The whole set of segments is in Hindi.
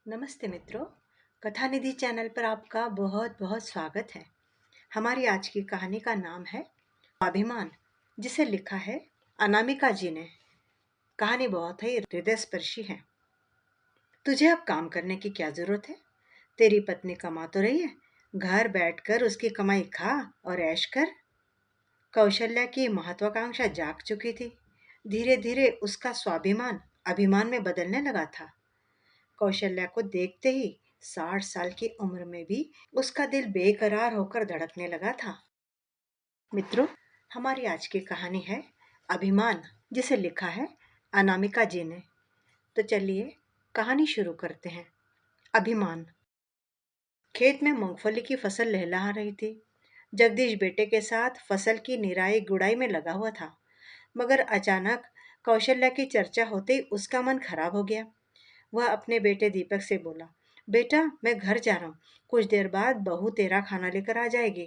नमस्ते मित्रों। कथा निधि चैनल पर आपका बहुत बहुत स्वागत है। हमारी आज की कहानी का नाम है स्वाभिमान, जिसे लिखा है अनामिका जी ने। कहानी बहुत ही हृदय स्पर्शी है। तुझे अब काम करने की क्या जरूरत है? तेरी पत्नी कमा तो रही है, घर बैठकर उसकी कमाई खा और ऐश कर। कौशल्या की महत्वाकांक्षा जाग चुकी थी। धीरे धीरे उसका स्वाभिमान अभिमान में बदलने लगा था। कौशल्या को देखते ही 60 साल की उम्र में भी उसका दिल बेकरार होकर धड़कने लगा था। मित्रों, हमारी आज की कहानी है अभिमान, जिसे लिखा है अनामिका जी ने। तो चलिए कहानी शुरू करते हैं। अभिमान। खेत में मूंगफली की फसल लहलहा रही थी। जगदीश बेटे के साथ फसल की निराई गुड़ाई में लगा हुआ था, मगर अचानक कौशल्या की चर्चा होते ही उसका मन खराब हो गया। वह अपने बेटे दीपक से बोला, बेटा मैं घर जा रहा हूँ, कुछ देर बाद बहू तेरा खाना लेकर आ जाएगी।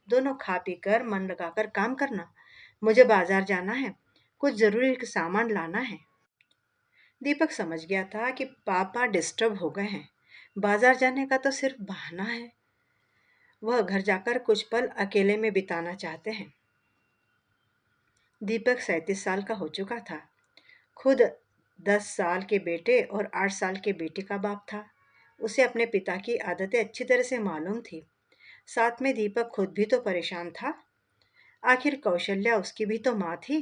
दोनों खा पी कर मन लगाकर काम करना। मुझे बाजार जाना है, कुछ जरूरी सामान लाना है। दीपक समझ गया था कि पापा डिस्टर्ब हो गए हैं। बाजार जाने का तो सिर्फ बहाना है। वह घर जाकर कुछ पल अकेले में बिताना चाहते हैं। दीपक 37 साल का हो चुका था। खुद 10 साल के बेटे और 8 साल के बेटे का बाप था। उसे अपने पिता की आदतें अच्छी तरह से मालूम थी। साथ में दीपक खुद भी तो परेशान था। आखिर कौशल्या उसकी भी तो माँ थी।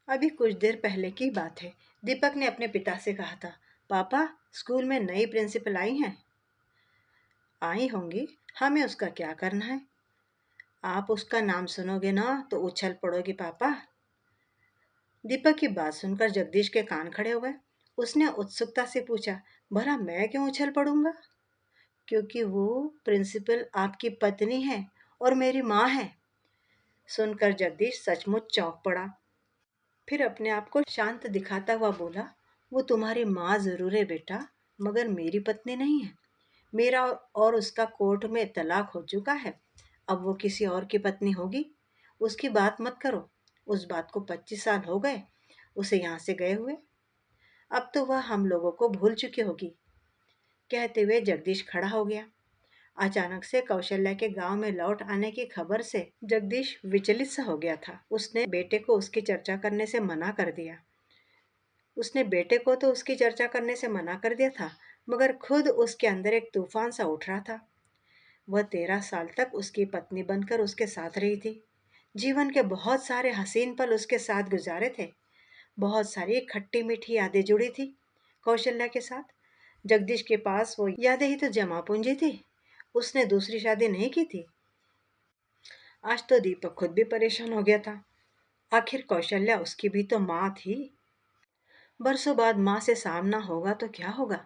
अभी कुछ देर पहले की बात है। दीपक ने अपने पिता से कहा था, पापा स्कूल में नई प्रिंसिपल आई हैं। आई होंगी, हमें उसका क्या करना है? आप उसका नाम सुनोगे ना तो उछल पड़ोगे पापा। दीपक की बात सुनकर जगदीश के कान खड़े हो गए। उसने उत्सुकता से पूछा, भला मैं क्यों उछल पड़ूंगा? क्योंकि वो प्रिंसिपल आपकी पत्नी है और मेरी माँ है। सुनकर जगदीश सचमुच चौंक पड़ा। फिर अपने आप को शांत दिखाता हुआ बोला, वो तुम्हारी माँ जरूर है बेटा, मगर मेरी पत्नी नहीं है। मेरा और उसका कोर्ट में तलाक हो चुका है। अब वो किसी और की पत्नी होगी। उसकी बात मत करो। उस बात को 25 साल हो गए उसे यहाँ से गए हुए। अब तो वह हम लोगों को भूल चुकी होगी। कहते हुए जगदीश खड़ा हो गया। अचानक से कौशल्या के गांव में लौट आने की खबर से जगदीश विचलित सा हो गया था। उसने बेटे को उसकी चर्चा करने से मना कर दिया। उसने बेटे को तो उसकी चर्चा करने से मना कर दिया था, मगर खुद उसके अंदर एक तूफान सा उठ रहा था। वह 13 साल तक उसकी पत्नी बनकर उसके साथ रही थी। जीवन के बहुत सारे हसीन पल उसके साथ गुजारे थे। बहुत सारी खट्टी मीठी यादें जुड़ी थी कौशल्या के साथ। जगदीश के पास वो यादें ही तो जमा पूंजी थी। उसने दूसरी शादी नहीं की थी। आज तो दीपक खुद भी परेशान हो गया था। आखिर कौशल्या उसकी भी तो माँ थी। बरसों बाद माँ से सामना होगा तो क्या होगा?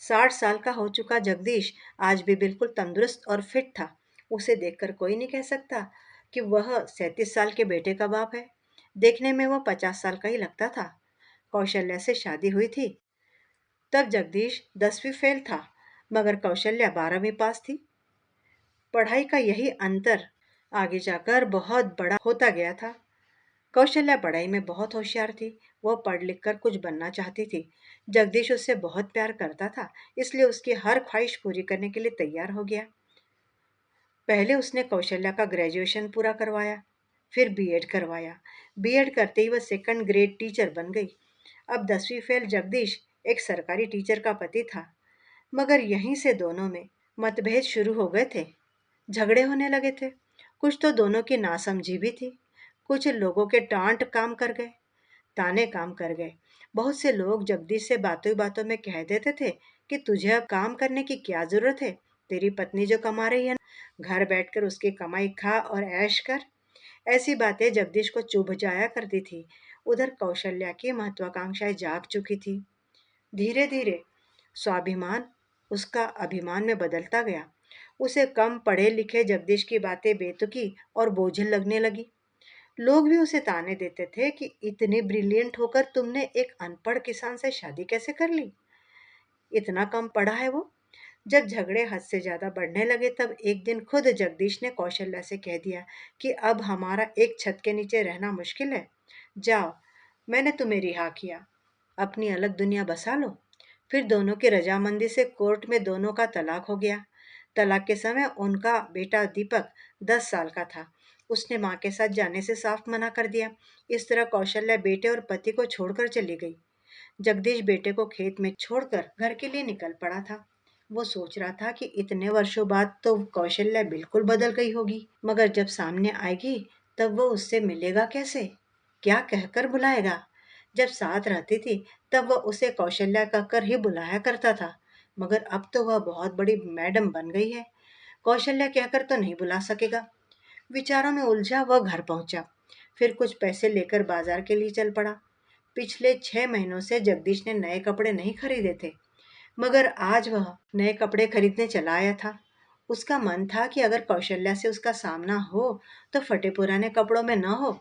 60 साल का हो चुका जगदीश आज भी बिल्कुल तंदुरुस्त और फिट था। उसे देखकर कोई नहीं कह सकता कि वह 37 साल के बेटे का बाप है। देखने में वह 50 साल का ही लगता था। कौशल्या से शादी हुई थी तब जगदीश 10वीं फेल था, मगर कौशल्या 12वीं पास थी। पढ़ाई का यही अंतर आगे जाकर बहुत बड़ा होता गया था। कौशल्या पढ़ाई में बहुत होशियार थी। वह पढ़ लिख कर कुछ बनना चाहती थी। जगदीश उससे बहुत प्यार करता था, इसलिए उसकी हर ख्वाहिश पूरी करने के लिए तैयार हो गया। पहले उसने कौशल्या का ग्रेजुएशन पूरा करवाया, फिर बीएड करवाया। बीएड करते ही वह सेकंड ग्रेड टीचर बन गई। अब 10वीं फेल जगदीश एक सरकारी टीचर का पति था। मगर यहीं से दोनों में मतभेद शुरू हो गए थे। झगड़े होने लगे थे। कुछ तो दोनों की नासमझी भी थी। कुछ लोगों के डांट काम कर गए, ताने काम कर गए। बहुत से लोग जगदीश से बातों ही बातों में कह देते थे कि तुझे अब काम करने की क्या जरूरत है? तेरी पत्नी जो कमा रही है, घर बैठकर उसकी कमाई खा और ऐश कर। ऐसी बातें जगदीश को चुभ जाया करती थी। उधर कौशल्या की महत्वाकांक्षाएं जाग चुकी थी। धीरे धीरे स्वाभिमान उसका अभिमान में बदलता गया। उसे कम पढ़े लिखे जगदीश की बातें बेतुकी और बोझिल लगने लगी। लोग भी उसे ताने देते थे कि इतनी ब्रिलियंट होकर तुमने एक अनपढ़ किसान से शादी कैसे कर ली? इतना कम पढ़ा है वो। जब झगड़े हद से ज्यादा बढ़ने लगे तब एक दिन खुद जगदीश ने कौशल्या से कह दिया कि अब हमारा एक छत के नीचे रहना मुश्किल है। जाओ, मैंने तुम्हें रिहा किया, अपनी अलग दुनिया बसा लो। फिर दोनों की रजामंदी से कोर्ट में दोनों का तलाक हो गया। तलाक के समय उनका बेटा दीपक 10 साल का था। उसने माँ के साथ जाने से साफ मना कर दिया। इस तरह कौशल्या बेटे और पति को छोड़कर चली गई। जगदीश बेटे को खेत में छोड़कर घर के लिए निकल पड़ा था। वो सोच रहा था कि इतने वर्षों बाद तो कौशल्या बिल्कुल बदल गई होगी, मगर जब सामने आएगी तब वो उससे मिलेगा कैसे, क्या कहकर बुलाएगा। जब साथ रहती थी तब वह उसे कौशल्या कहकर ही बुलाया करता था, मगर अब तो वह बहुत बड़ी मैडम बन गई है, कौशल्या कहकर तो नहीं बुला सकेगा। विचारों में उलझा वह घर पहुंचा। फिर कुछ पैसे लेकर बाजार के लिए चल पड़ा। पिछले 6 महीनों से जगदीश ने नए कपड़े नहीं खरीदे थे, मगर आज वह नए कपड़े खरीदने चला आया था। उसका मन था कि अगर कौशल्या से उसका सामना हो तो फटे पुराने कपड़ों में न हो।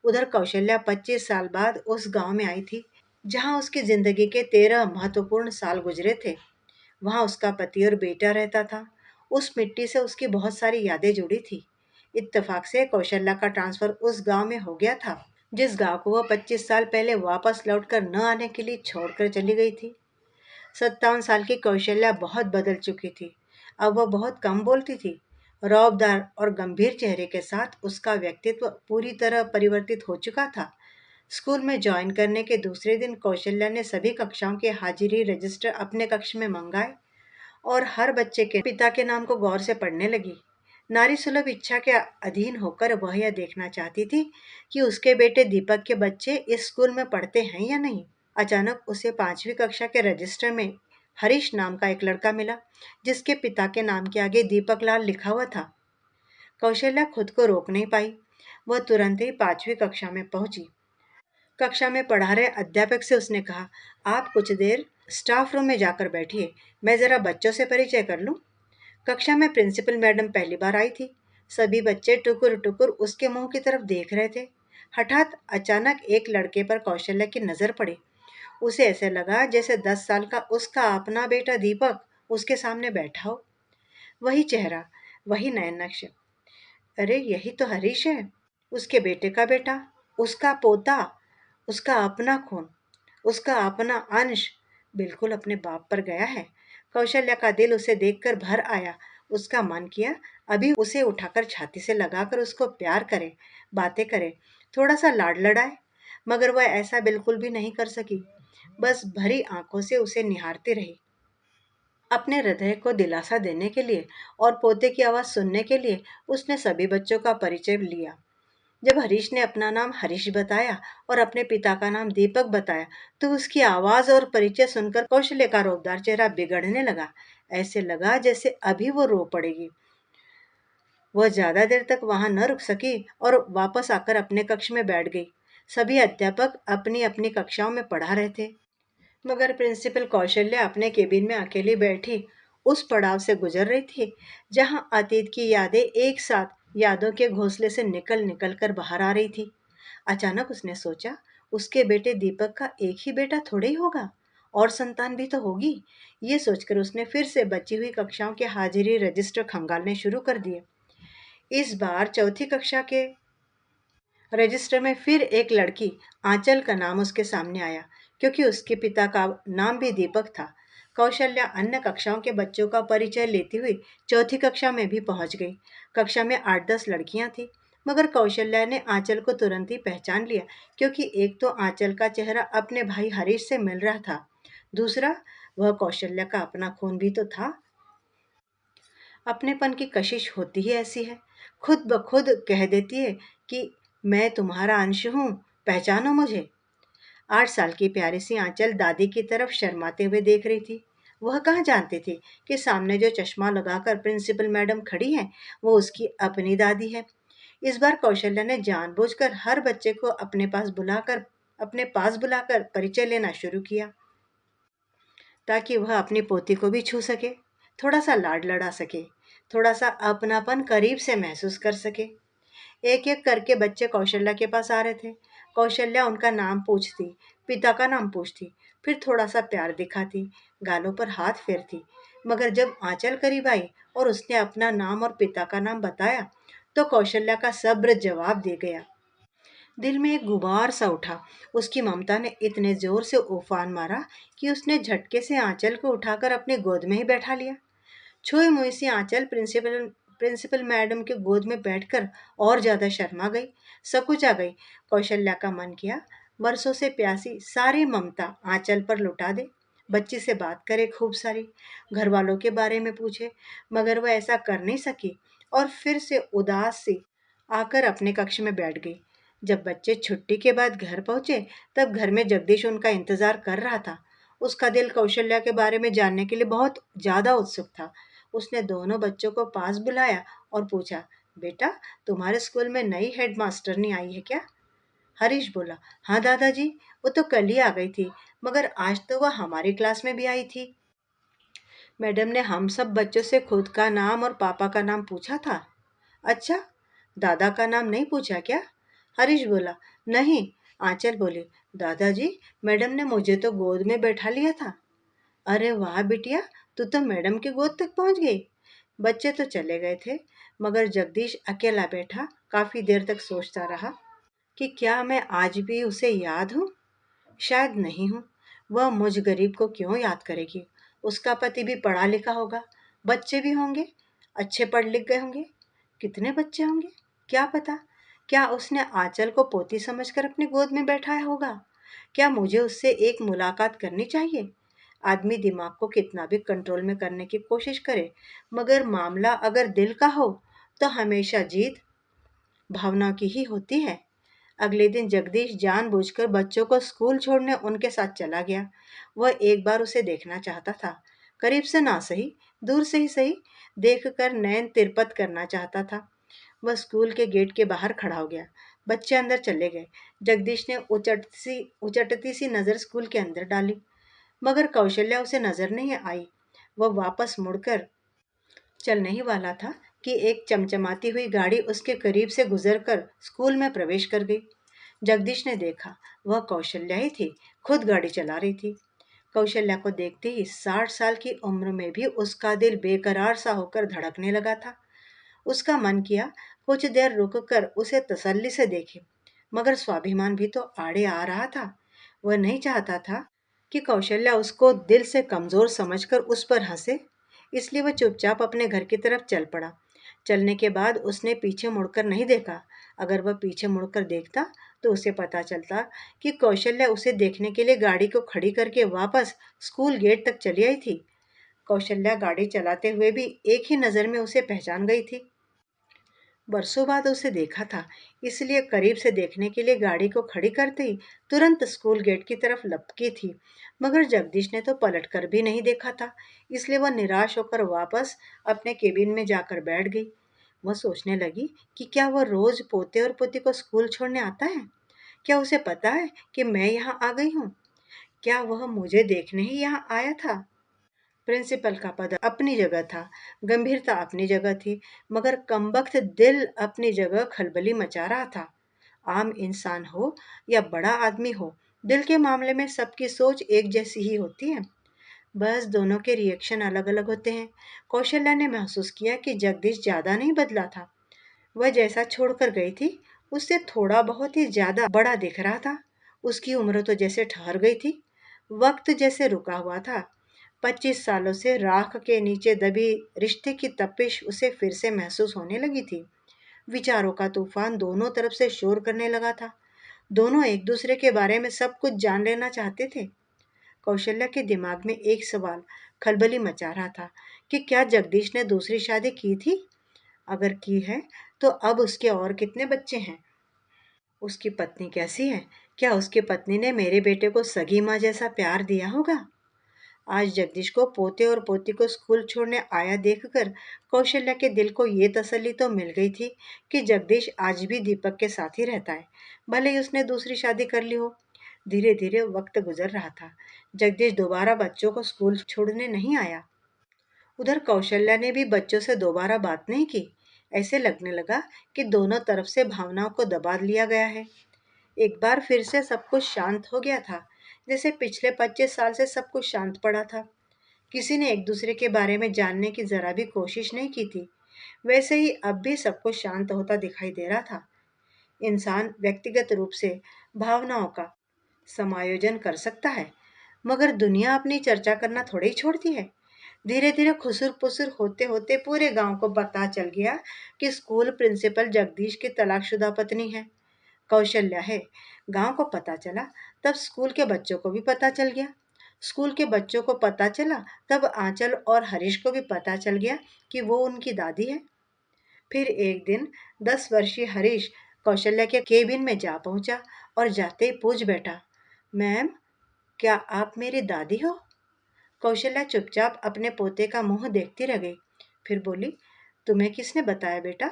उधर कौशल्या 25 साल बाद उस गांव में आई थी जहां उसकी जिंदगी के 13 महत्वपूर्ण साल गुजरे थे। वहां उसका पति और बेटा रहता था। उस मिट्टी से उसकी बहुत सारी यादें जुड़ी थी। इत्तेफाक से कौशल्या का ट्रांसफर उस गांव में हो गया था जिस गांव को वह 25 साल पहले वापस लौटकर न आने के लिए छोड़कर चली गई थी। 57 साल की कौशल्या बहुत बदल चुकी थी। अब वह बहुत कम बोलती थी। रौबदार और गंभीर चेहरे के साथ उसका व्यक्तित्व पूरी तरह परिवर्तित हो चुका था। स्कूल में ज्वाइन करने के दूसरे दिन कौशल्या ने सभी कक्षाओं के हाजिरी रजिस्टर अपने कक्ष में मंगाए और हर बच्चे के पिता के नाम को गौर से पढ़ने लगी। नारी सुलभ इच्छा के अधीन होकर वह यह देखना चाहती थी कि उसके बेटे दीपक के बच्चे इस स्कूल में पढ़ते हैं या नहीं। अचानक उसे 5वीं कक्षा के रजिस्टर में हरीश नाम का एक लड़का मिला जिसके पिता के नाम के आगे दीपक लाल लिखा हुआ था। कौशल्या खुद को रोक नहीं पाई। वह तुरंत ही 5वीं कक्षा में पहुंची। कक्षा में पढ़ा रहे अध्यापक से उसने कहा, आप कुछ देर स्टाफ रूम में जाकर बैठिए, मैं जरा बच्चों से परिचय कर लूं। कक्षा में प्रिंसिपल मैडम पहली बार आई थी। सभी बच्चे टुकुर टुकुर उसके मुंह की तरफ देख रहे थे। हठात अचानक एक लड़के पर कौशल्या की नजर पड़ी। उसे ऐसे लगा जैसे 10 साल का उसका अपना बेटा दीपक उसके सामने बैठा हो। वही चेहरा, वही नयन नक्श। अरे यही तो हरीश है, उसके बेटे का बेटा, उसका पोता, उसका अपना खून, उसका अपना अंश, बिल्कुल अपने बाप पर गया है। कौशल्या का दिल उसे देखकर भर आया। उसका मन किया अभी उसे उठाकर छाती से लगाकर उसको प्यार करे, बातें करे, थोड़ा सा लाड लड़ाए, मगर वह ऐसा बिल्कुल भी नहीं कर सकी। बस भरी आंखों से उसे निहारती रही। अपने हृदय को दिलासा देने के लिए और पोते की आवाज सुनने के लिए उसने सभी बच्चों का परिचय लिया। जब हरीश ने अपना नाम हरीश बताया और अपने पिता का नाम दीपक बताया तो उसकी आवाज और परिचय सुनकर कौशल्य का रौबदार चेहरा बिगड़ने लगा। ऐसे लगा जैसे अभी वो रो पड़ेगी। वह ज्यादा देर तक वहां न रुक सकी और वापस आकर अपने कक्ष में बैठ गई। सभी अध्यापक अपनी अपनी कक्षाओं में पढ़ा रहे थे, मगर प्रिंसिपल कौशल्या अपने केबिन में अकेली बैठी उस पड़ाव से गुजर रही थी जहां अतीत की यादें एक साथ यादों के घोंसले से निकल निकल कर बाहर आ रही थी। अचानक उसने सोचा, उसके बेटे दीपक का एक ही बेटा थोड़े ही होगा, और संतान भी तो होगी। ये सोचकर उसने फिर से बची हुई कक्षाओं के हाजिरी रजिस्टर खंगालने शुरू कर दिए। इस बार चौथी कक्षा के रजिस्टर में फिर एक लड़की आंचल का नाम उसके सामने आया, क्योंकि उसके पिता का नाम भी दीपक था। कौशल्या अन्य कक्षाओं के बच्चों का परिचय लेती हुई चौथी कक्षा में भी पहुंच गई। कक्षा में 8-10 लड़कियां थी, मगर कौशल्या ने आंचल को तुरंत ही पहचान लिया, क्योंकि एक तो आंचल का चेहरा अपने भाई हरीश से मिल रहा था, दूसरा वह कौशल्या का अपना खून भी तो था। अपनेपन की कशिश होती ही ऐसी है, खुद ब खुद कह देती है कि मैं तुम्हारा अंश हूँ, पहचानो मुझे। 8 साल की प्यारी सी आंचल दादी की तरफ शर्माते हुए देख रही थी। वह कहाँ जानती थी कि सामने जो चश्मा लगाकर प्रिंसिपल मैडम खड़ी हैं, वो उसकी अपनी दादी है। इस बार कौशल्या ने जानबूझकर हर बच्चे को अपने पास बुलाकर परिचय लेना शुरू किया, ताकि वह अपनी पोती को भी छू सके, थोड़ा सा लाड लड़ा सके, थोड़ा सा अपनापन करीब से महसूस कर सके। एक एक करके बच्चे कौशल्या के पास आ रहे थे। कौशल्या उनका नाम पूछती, पिता का नाम पूछती, फिर थोड़ा सा प्यार दिखाती, गालों पर हाथ फेरती। मगर जब आंचल करीब आई और उसने अपना नाम और पिता का नाम बताया तो कौशल्या का सब्र जवाब दे गया। दिल में एक गुबार सा उठा। उसकी ममता ने इतने जोर से उफान मारा कि उसने झटके से आंचल को उठाकर अपनी गोद में ही बैठा लिया। छुई मुई सी आंचल प्रिंसिपल प्रिंसिपल मैडम के गोद में बैठकर और ज्यादा शर्मा गई, सकुचा गई। कौशल्या का मन किया बरसों से प्यासी सारी ममता आंचल पर लुटा दे, बच्ची से बात करे खूब सारी, घर वालों के बारे में पूछे, मगर वह ऐसा कर नहीं सकी और फिर से उदास सी आकर अपने कक्ष में बैठ गई। जब बच्चे छुट्टी के बाद घर पहुंचे तब घर में जगदीश उनका इंतजार कर रहा था। उसका दिल कौशल्या के बारे में जानने के लिए बहुत ज्यादा उत्सुक था। उसने दोनों बच्चों को पास बुलाया और पूछा, बेटा, तुम्हारे स्कूल में नई हेड मास्टरनी आई है क्या? हरीश बोला, हाँ दादाजी, वो तो कल ही आ गई थी, मगर आज तो वह हमारी क्लास में भी आई थी। मैडम ने हम सब बच्चों से खुद का नाम और पापा का नाम पूछा था। अच्छा, दादा का नाम नहीं पूछा क्या? हरीश बोला, नहीं। आंचल बोली, दादाजी, मैडम ने मुझे तो गोद में बैठा लिया था। अरे वाह बिटिया, तू तो मैडम की गोद तक पहुंच गई। बच्चे तो चले गए थे, मगर जगदीश अकेला बैठा काफी देर तक सोचता रहा कि क्या मैं आज भी उसे याद हूँ? शायद नहीं हूँ। वह मुझ गरीब को क्यों याद करेगी? उसका पति भी पढ़ा लिखा होगा, बच्चे भी होंगे, अच्छे पढ़ लिख गए होंगे। कितने बच्चे होंगे, क्या पता? क्या उसने आंचल को पोती समझकर अपनी गोद में बैठाया होगा? क्या मुझे उससे एक मुलाकात करनी चाहिए? आदमी दिमाग को कितना भी कंट्रोल में करने की कोशिश करे, मगर मामला अगर दिल का हो तो हमेशा जीत भावना की ही होती है। अगले दिन जगदीश जानबूझकर बच्चों को स्कूल छोड़ने उनके साथ चला गया। वह एक बार उसे देखना चाहता था, करीब से ना सही, दूर से ही सही, देखकर नैन तिरपत करना चाहता था। वह स्कूल के गेट के बाहर खड़ा हो गया। बच्चे अंदर चले गए। जगदीश ने उचटती सी नजर स्कूल के अंदर डाली, मगर कौशल्या उसे नजर नहीं आई। वह वापस मुड़कर चलने ही वाला था कि एक चमचमाती हुई गाड़ी उसके करीब से गुजरकर स्कूल में प्रवेश कर गई। जगदीश ने देखा, वह कौशल्या ही थी, खुद गाड़ी चला रही थी। कौशल्या को देखते ही 60 साल की उम्र में भी उसका दिल बेकरार सा होकर धड़कने लगा था। उसका मन किया कुछ देर रुककर उसे तसल्ली से देखे, मगर स्वाभिमान भी तो आड़े आ रहा था। वह नहीं चाहता था कि कौशल्या उसको दिल से कमजोर समझकर उस पर हंसे, इसलिए वह चुपचाप अपने घर की तरफ चल पड़ा। चलने के बाद उसने पीछे मुड़कर नहीं देखा। अगर वह पीछे मुड़कर देखता तो उसे पता चलता कि कौशल्या उसे देखने के लिए गाड़ी को खड़ी करके वापस स्कूल गेट तक चली आई थी। कौशल्या गाड़ी चलाते हुए भी एक ही नजर में उसे पहचान गई थी। बरसों बाद उसे देखा था, इसलिए करीब से देखने के लिए गाड़ी को खड़ी करते ही तुरंत स्कूल गेट की तरफ लपकी थी। मगर जगदीश ने तो पलट कर भी नहीं देखा था, इसलिए वह निराश होकर वापस अपने केबिन में जाकर बैठ गई। वह सोचने लगी कि क्या वह रोज पोते और पोती को स्कूल छोड़ने आता है? क्या उसे पता है कि मैं यहाँ आ गई हूँ? क्या वह मुझे देखने ही यहाँ आया था? प्रिंसिपल का पद अपनी जगह था, गंभीरता अपनी जगह थी, मगर कमबख्त दिल अपनी जगह खलबली मचा रहा था। आम इंसान हो या बड़ा आदमी हो, दिल के मामले में सबकी सोच एक जैसी ही होती है। बस दोनों के रिएक्शन अलग अलग होते हैं। कौशल्या ने महसूस किया कि जगदीश ज्यादा नहीं बदला था। वह जैसा छोड़कर गई थी उससे थोड़ा बहुत ही ज्यादा बड़ा दिख रहा था। उसकी उम्र तो जैसे ठहर गई थी, वक्त जैसे रुका हुआ था। 25 सालों से राख के नीचे दबी रिश्ते की तपिश उसे फिर से महसूस होने लगी थी। विचारों का तूफान दोनों तरफ से शोर करने लगा था। दोनों एक दूसरे के बारे में सब कुछ जान लेना चाहते थे। कौशल्या के दिमाग में एक सवाल खलबली मचा रहा था कि क्या जगदीश ने दूसरी शादी की थी? अगर की है तो अब उसके और कितने बच्चे हैं? उसकी पत्नी कैसी है? क्या उसकी पत्नी ने मेरे बेटे को सगी माँ जैसा प्यार दिया होगा? आज जगदीश को पोते और पोती को स्कूल छोड़ने आया देखकर कौशल्या के दिल को ये तसल्ली तो मिल गई थी कि जगदीश आज भी दीपक के साथ ही रहता है, भले ही उसने दूसरी शादी कर ली हो। धीरे धीरे वक्त गुजर रहा था। जगदीश दोबारा बच्चों को स्कूल छोड़ने नहीं आया। उधर कौशल्या ने भी बच्चों से दोबारा बात नहीं की। ऐसे लगने लगा कि दोनों तरफ से भावनाओं को दबा लिया गया है। एक बार फिर से सब कुछ शांत हो गया था, जैसे पिछले 25 साल से सब कुछ शांत पड़ा था। किसी ने एक दूसरे के बारे में जानने की जरा भी कोशिश नहीं की थी। वैसे ही अब भी सब कुछ शांत होता दिखाई दे रहा था। इंसान व्यक्तिगत रूप से भावनाओं का समायोजन कर सकता है, मगर दुनिया अपनी चर्चा करना थोड़ी ही छोड़ती है। धीरे धीरे खुसुर पुसुर होते होते पूरे गांव को पता चल गया कि स्कूल प्रिंसिपल जगदीश की तलाकशुदा पत्नी है, कौशल्या है। गांव को पता चला, तब स्कूल के बच्चों को भी पता चल गया। स्कूल के बच्चों को पता चला, तब आंचल और हरीश को भी पता चल गया कि वो उनकी दादी है। फिर एक दिन 10 वर्षीय हरीश कौशल्या के केबिन में जा पहुंचा और जाते ही पूछ बैठा, मैम, क्या आप मेरी दादी हो? कौशल्या चुपचाप अपने पोते का मुंह देखती रह गई। फिर बोली, तुम्हें किसने बताया बेटा?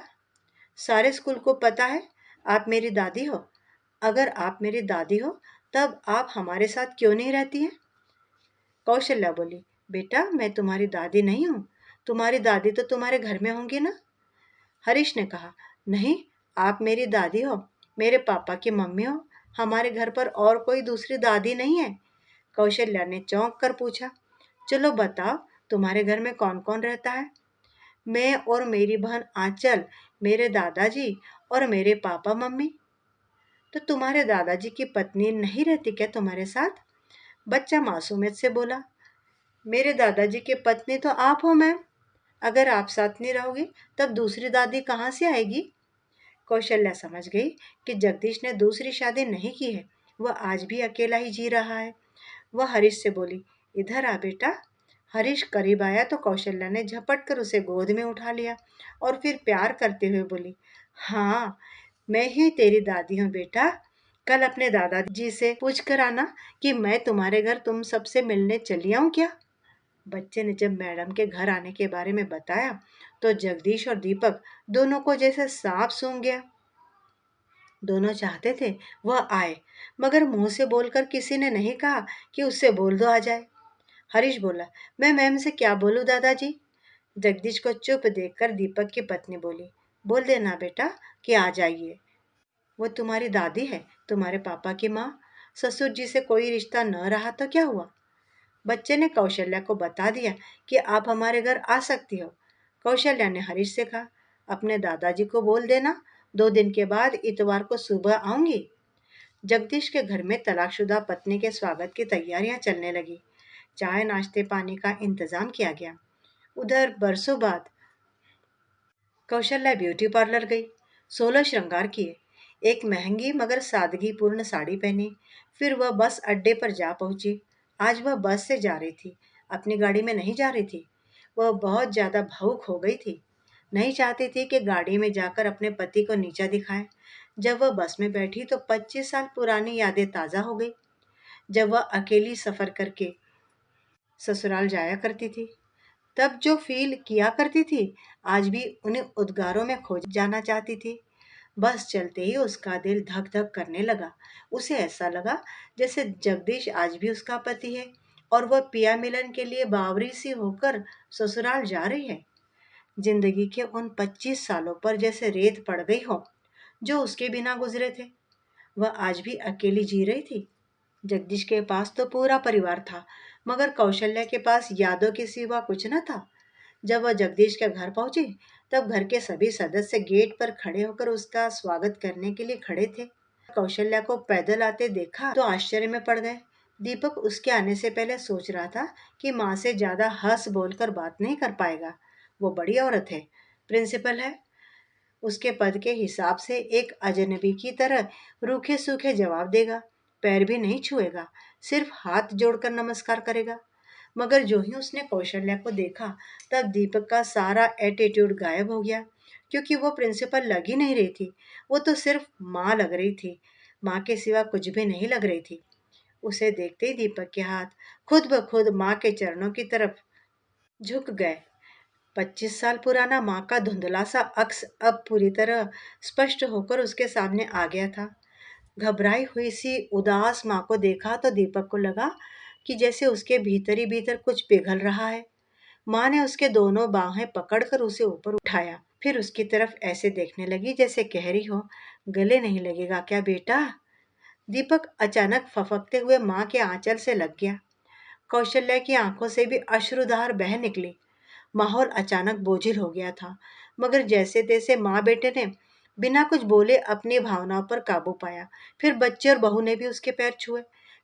सारे स्कूल को पता है आप मेरी दादी हो। अगर आप मेरी दादी हो, तब आप हमारे साथ क्यों नहीं रहती हैं? कौशल्या बोली, बेटा, मैं तुम्हारी दादी नहीं हूँ। तुम्हारी दादी तो तुम्हारे घर में होंगी ना। हरीश ने कहा, नहीं, आप मेरी दादी हो, मेरे पापा की मम्मी हो। हमारे घर पर और कोई दूसरी दादी नहीं है। कौशल्या ने चौंक कर पूछा, चलो बताओ, तुम्हारे घर में कौन कौन रहता है? मैं और मेरी बहन आंचल, मेरे दादाजी और मेरे पापा मम्मी। तो तुम्हारे दादाजी की पत्नी नहीं रहती क्या तुम्हारे साथ? बच्चा मासूमियत से बोला, मेरे दादाजी की पत्नी तो आप हो मैम। अगर आप साथ नहीं रहोगी, तब दूसरी दादी कहाँ से आएगी? कौशल्या समझ गई कि जगदीश ने दूसरी शादी नहीं की है, वह आज भी अकेला ही जी रहा है। वह हरीश से बोली, इधर आ बेटा। हरीश करीब आया तो कौशल्या ने झपट कर उसे गोद में उठा लिया और फिर प्यार करते हुए बोली, हाँ, मैं ही तेरी दादी हूँ बेटा। कल अपने दादाजी से पूछ कर आना कि मैं तुम्हारे घर तुम सबसे मिलने चली आऊं क्या। बच्चे ने जब मैडम के घर आने के बारे में बताया, तो जगदीश और दीपक दोनों को जैसे सांप सूंघ गया। दोनों चाहते थे वह आए, मगर मुंह से बोलकर किसी ने नहीं कहा कि उससे बोल दो आ जाए। हरीश बोला, मैं मैम से क्या बोलूं दादाजी? जगदीश को चुप देखकर दीपक की पत्नी बोली, बोल देना बेटा कि आ जाइए। वो तुम्हारी दादी है, तुम्हारे पापा की माँ। ससुर जी से कोई रिश्ता न रहा तो क्या हुआ? बच्चे ने कौशल्या को बता दिया कि आप हमारे घर आ सकती हो। कौशल्या ने हरीश से कहा, अपने दादाजी को बोल देना, 2 दिन के बाद इतवार को सुबह आऊंगी। जगदीश के घर में तलाकशुदा पत्नी के स्वागत की तैयारियां चलने लगी। चाय नाश्ते पानी का इंतजाम किया गया। उधर बरसों बाद कौशल्या ब्यूटी पार्लर गई, 16 श्रृंगार किए, एक महंगी मगर सादगीपूर्ण साड़ी पहनी। फिर वह बस अड्डे पर जा पहुंची। आज वह बस से जा रही थी, अपनी गाड़ी में नहीं जा रही थी। वह बहुत ज्यादा भावुक हो गई थी। नहीं चाहती थी कि गाड़ी में जाकर अपने पति को नीचा दिखाए। जब वह बस में बैठी तो 25 साल पुरानी यादें ताजा हो गई, जब वह अकेली सफर करके ससुराल जाया करती थी। तब जो फील किया करती थी, आज भी उन्हें उद्गारों में खो जाना चाहती थी। बस चलते ही उसका दिल धक धक करने लगा। उसे ऐसा लगा जैसे जगदीश आज भी उसका पति है और वह पिया मिलन के लिए बावरी सी होकर ससुराल जा रही है। जिंदगी के उन 25 सालों पर जैसे रेत पड़ गई हो, जो उसके बिना गुजरे थे। वह आज भी अकेली जी रही थी। जगदीश के पास तो पूरा परिवार था, मगर कौशल्या के पास यादों के सिवा कुछ न था। जब वह जगदीश के घर पहुंची, तब घर के सभी सदस्य गेट पर खड़े होकर उसका स्वागत करने के लिए खड़े थे। कौशल्या को पैदल आते देखा तो आश्चर्य में पड़ गए। दीपक उसके आने से पहले सोच रहा था कि माँ से ज्यादा हंस बोलकर बात नहीं कर पाएगा। वो बड़ी औरत है, प्रिंसिपल है, उसके पद के हिसाब से एक अजनबी की तरह रूखे सूखे जवाब देगा, पैर भी नहीं छुएगा, सिर्फ हाथ जोड़कर नमस्कार करेगा। मगर जो ही उसने कौशल्या को देखा, तब दीपक का सारा एटीट्यूड गायब हो गया, क्योंकि वो प्रिंसिपल लग ही नहीं रही थी। वो तो सिर्फ माँ लग रही थी, माँ के सिवा कुछ भी नहीं लग रही थी। उसे देखते ही दीपक के हाथ खुद ब खुद माँ के चरणों की तरफ झुक गए। 25 साल पुराना माँ का धुंधला सा अक्स अब पूरी तरह स्पष्ट होकर उसके सामने आ गया था। घबराई हुई सी उदास माँ को देखा तो दीपक को लगा कि जैसे उसके भीतर ही भीतर कुछ पिघल रहा है। माँ ने उसके दोनों बाहें पकड़कर उसे ऊपर उठाया, फिर उसकी तरफ ऐसे देखने लगी जैसे कह रही हो, गले नहीं लगेगा क्या बेटा? दीपक अचानक फफकते हुए माँ के आंचल से लग गया। कौशल्या की आंखों से भी अश्रुधार बह निकली। माहौल अचानक बोझिल हो गया था, मगर जैसे तैसे माँ बेटे ने बिना कुछ बोले अपनी भावनाओं पर काबू पाया। फिर बच्चे और बहू ने भी उसके पैर छुए।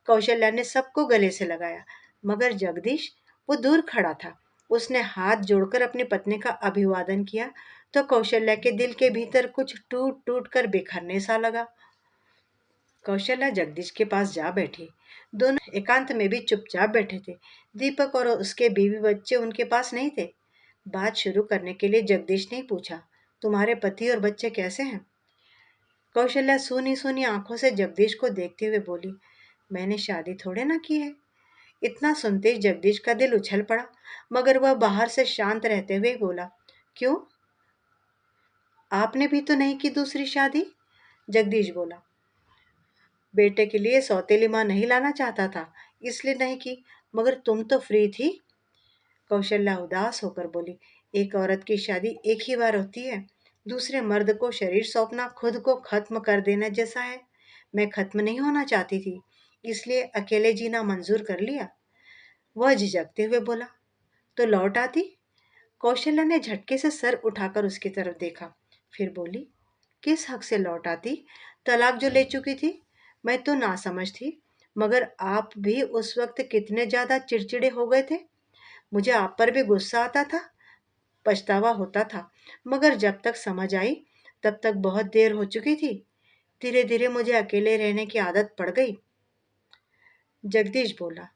कौशल्या ने सबको गले से लगाया, मगर जगदीश, वो दूर खड़ा था। उसने हाथ जोड़कर अपनी पत्नी का अभिवादन किया तो कौशल्या के दिल के भीतर कुछ टूट टूट कर बिखरने सा लगा। कौशल्या जगदीश के पास जा बैठी। दोनों एकांत में भी चुपचाप बैठे थे। दीपक और उसके बीवी बच्चे उनके पास नहीं थे। बात शुरू करने के लिए जगदीश ने पूछा, तुम्हारे पति और बच्चे कैसे हैं? कौशल्या सूनी सूनी आंखों से जगदीश को देखते हुए बोली, मैंने शादी थोड़े ना की है। इतना सुनते ही जगदीश का दिल उछल पड़ा, मगर वह बाहर से शांत रहते हुए बोला, क्यों, आपने भी तो नहीं की दूसरी शादी? जगदीश बोला, बेटे के लिए सौतेली माँ नहीं लाना चाहता था, इसलिए नहीं की। मगर तुम तो फ्री थी। कौशल्या उदास होकर बोली, एक औरत की शादी एक ही बार होती है। दूसरे मर्द को शरीर सौंपना खुद को खत्म कर देना जैसा है। मैं खत्म नहीं होना चाहती थी, इसलिए अकेले जीना मंजूर कर लिया। वह झिझकते हुए बोला, तो लौट आती? कौशल्या ने झटके से सर उठाकर उसकी तरफ देखा, फिर बोली, किस हक से लौट आती? तलाक जो ले चुकी थी। मैं तो नासमझ थी, मगर आप भी उस वक्त कितने ज्यादा चिड़चिड़े हो गए थे। मुझे आप पर भी गुस्सा आता था, पछतावा होता था, मगर जब तक समझ आई तब तक बहुत देर हो चुकी थी। धीरे धीरे मुझे अकेले रहने की आदत पड़ गई। जगदीश बोला,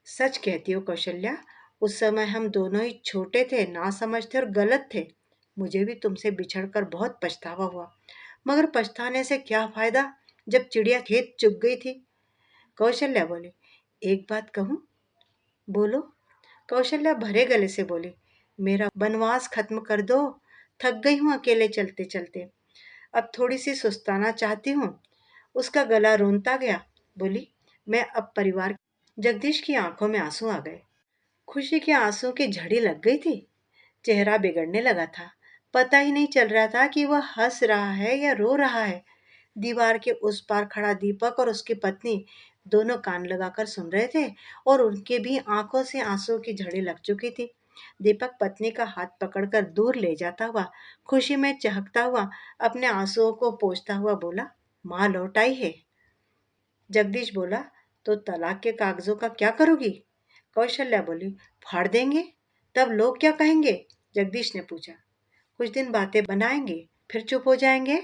सच कहती हो कौशल्या, उस समय हम दोनों ही छोटे थे, नासमझ थे और गलत थे। मुझे भी तुमसे बिछड़कर बहुत पछतावा हुआ, मगर पछताने से क्या फायदा जब चिड़िया खेत चुग गई थी। कौशल्या बोली, एक बात कहूँ? बोलो। कौशल्या भरे गले से बोली, मेरा बनवास खत्म कर दो। थक गई हूँ अकेले चलते चलते, अब थोड़ी सी सुस्ताना चाहती हूँ। उसका गला रोनता गया। बोली, मैं अब परिवार। जगदीश की आंखों में आंसू आ गए। खुशी के आंसू की झड़ी लग गई थी। चेहरा बिगड़ने लगा था। पता ही नहीं चल रहा था कि वह हंस रहा है या रो रहा है। दीवार के उस पार खड़ा दीपक और उसकी पत्नी दोनों कान लगाकर सुन रहे थे, और उनके भी आंखों से आंसू की झड़ी लग चुकी थी। दीपक पत्नी का हाथ पकड़कर दूर ले जाता हुआ, खुशी में चहकता हुआ, अपने आंसुओं को पोंछता हुआ बोला, माँ लौट आई है। जगदीश बोला, तो तलाक के कागजों का क्या करोगी? कौशल्या बोली, फाड़ देंगे। तब लोग क्या कहेंगे? जगदीश ने पूछा। कुछ दिन बातें बनाएंगे, फिर चुप हो जाएंगे।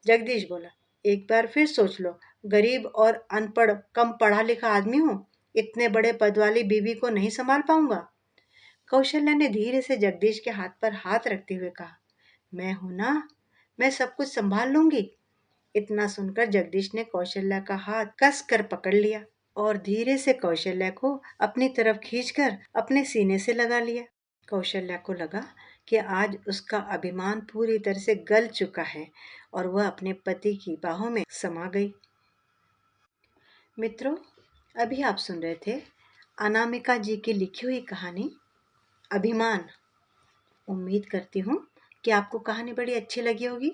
जगदीश बोला, एक बार फिर सोच लो। गरीब और अनपढ़, कम पढ़ा लिखा आदमी हूँ, इतने बड़े पद वाली बीवी को नहीं संभाल पाऊंगा। कौशल्या ने धीरे से जगदीश के हाथ पर हाथ रखते हुए कहा, मैं हूं ना, मैं सब कुछ संभाल लूंगी। इतना सुनकर जगदीश ने कौशल्या का हाथ कस कर पकड़ लिया और धीरे से कौशल्या को अपनी तरफ खींचकर अपने सीने से लगा लिया। कौशल्या को लगा कि आज उसका अभिमान पूरी तरह से गल चुका है और वह अपने पति की बाहों में समा गई। मित्रों, अभी आप सुन रहे थे अनामिका जी की लिखी हुई कहानी अभिमान। उम्मीद करती हूँ कि आपको कहानी बड़ी अच्छी लगी होगी।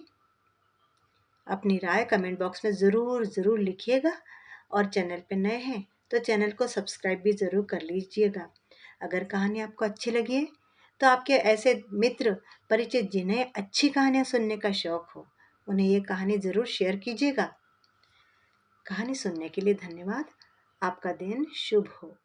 अपनी राय कमेंट बॉक्स में ज़रूर ज़रूर लिखिएगा, और चैनल पे नए हैं तो चैनल को सब्सक्राइब भी ज़रूर कर लीजिएगा। अगर कहानी आपको अच्छी लगी है तो आपके ऐसे मित्र परिचित जिन्हें अच्छी कहानियाँ सुनने का शौक हो, उन्हें ये कहानी ज़रूर शेयर कीजिएगा। कहानी सुनने के लिए धन्यवाद। आपका दिन शुभ हो।